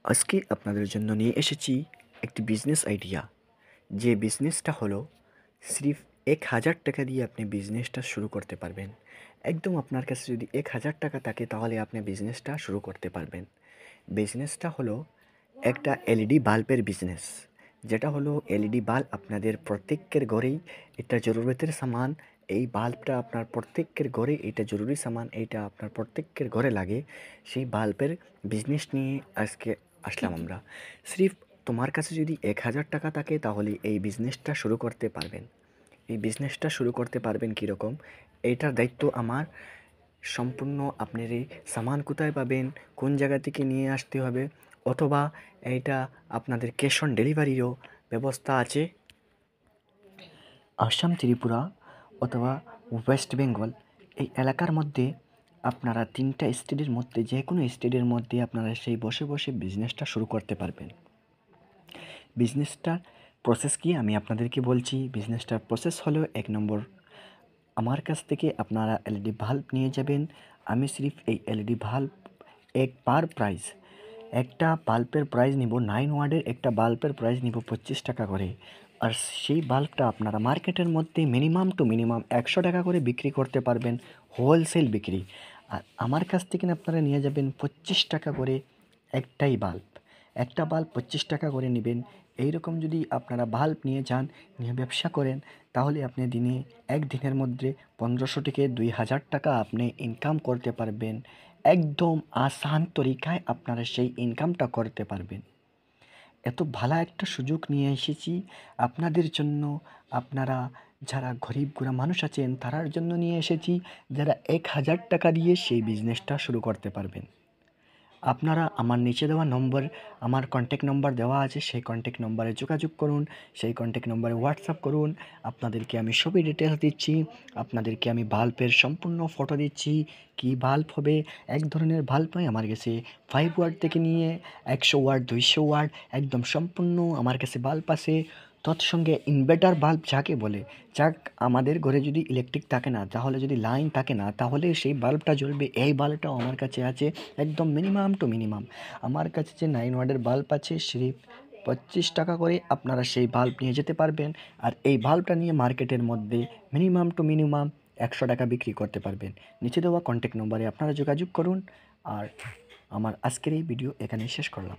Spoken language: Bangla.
আজকে আপনাদের জন্য নিয়ে এসেছি একটি বিজনেস আইডিয়া। যে বিজনেসটা হলো সির্ফ ১,০০০ টাকা দিয়ে আপনি বিজনেসটা শুরু করতে পারবেন। একদম আপনার কাছে যদি ১,০০০ টাকা থাকে তাহলে আপনি বিজনেসটা শুরু করতে পারবেন। বিজনেসটা হলো একটা এলইডি বাল্বের বিজনেস। যেটা হলো এলইডি বাল্ব আপনাদের প্রত্যেকের ঘরেই এটা জরুরতের সামান। এই বাল্বটা আপনার প্রত্যেকের ঘরে এটা জরুরি সামান, এইটা আপনার প্রত্যেকের ঘরে লাগে। সেই বাল্বের বিজনেস নিয়ে আজকে আসলাম আমরা। সির্ফ তোমার কাছে যদি ১,০০০ টাকা থাকে তাহলে এই বিজনেসটা শুরু করতে পারবেন। এই বিজনেসটা শুরু করতে পারবেন কীরকম, এইটার দায়িত্ব আমার। সম্পূর্ণ আপনার এই সামান কোথায় পাবেন, কোন জায়গা থেকে নিয়ে আসতে হবে, অথবা এইটা আপনাদের ক্যাশ অন ডেলিভারিরও ব্যবস্থা আছে। আসাম, ত্রিপুরা অথবা ওয়েস্ট বেঙ্গল এই এলাকার মধ্যে আপনারা ৩টা স্টেটের মধ্যে যে কোনো স্টেটের মধ্যে আপনারা সেই বসে বসে বিজনেসটা শুরু করতে পারবেন। বিজনেসটার প্রসেস কি আমি আপনাদেরকে বলছি। বিজনেসটার প্রসেস হলো ১ নম্বর, আমার কাছ থেকে আপনারা এলইডি বাল্ব নিয়ে যাবেন। আমি সির্ফ এই এলইডি বাল্ব পার প্রাইস, একটা বাল্বের প্রাইস নিব 9 ওয়াটের একটা বাল্বের প্রাইস নিব 25 টাকা করে। আর সেই বাল্বটা আপনারা মার্কেটের মধ্যে মিনিমাম টু মিনিমাম 100 টাকা করে বিক্রি করতে পারবেন, হোলসেল বিক্রি। আর আমার কাছ থেকে আপনারা নিয়ে যাবেন 25 টাকা করে একটাই বাল্ব। একটা বাল্ব 25 টাকা করে নেবেন। এইরকম যদি আপনারা বাল্ব নিয়ে যান, নিয়ে ব্যবসা করেন, তাহলে আপনি দিনে একদিনের মধ্যে ১৫০০ থেকে ২,০০০ টাকা আপনি ইনকাম করতে পারবেন। একদম আসান তরিকায় আপনারা সেই ইনকামটা করতে পারবেন। এত ভালো একটা সুযোগ নিয়ে এসেছি আপনাদের জন্য। আপনারা যারা গরিব গুঁড়া মানুষ আছেন তারার জন্য নিয়ে এসেছি, যারা ১,০০০ টাকা দিয়ে সেই বিজনেসটা শুরু করতে পারবেন। আপনারা আমার নিচে দেওয়া নম্বর, আমার কন্ট্যাক্ট নম্বর দেওয়া আছে, সেই কন্ট্যাক্ট নম্বরে যোগাযোগ করুন, সেই কন্ট্যাক্ট নম্বরে হোয়াটসঅ্যাপ করুন। আপনাদেরকে আমি সবই ডিটেলস দিচ্ছি, আপনাদেরকে আমি বাল্বের সম্পূর্ণ ফটো দিচ্ছি। কী বাল্ব হবে, এক ধরনের বাল্ব নয়, আমার কাছে 5 ওয়াট থেকে নিয়ে 100 ওয়াট 200 ওয়াট একদম সম্পূর্ণ আমার কাছে বাল্ব আছে। তৎসঙ্গে ইনভার্টার বাল্ব যাকে বলে, যাক আমাদের ঘরে যদি ইলেকট্রিক থাকে না, তাহলে যদি লাইন থাকে না, তাহলে সেই বাল্বটা জ্বলবে, এই বাল্বটাও আমার কাছে আছে। একদম মিনিমাম টু মিনিমাম আমার কাছে যে 9 ওয়াটের বাল্ব আছে সির্ফ 25 টাকা করে আপনারা সেই বাল্ব নিয়ে যেতে পারবেন। আর এই বাল্বটা নিয়ে মার্কেটের মধ্যে মিনিমাম টু মিনিমাম 100 টাকা বিক্রি করতে পারবেন। নিচে দেওয়া কন্ট্যাক্ট নম্বরে আপনারা যোগাযোগ করুন। আর আমার আজকের এই ভিডিও এখানেই শেষ করলাম।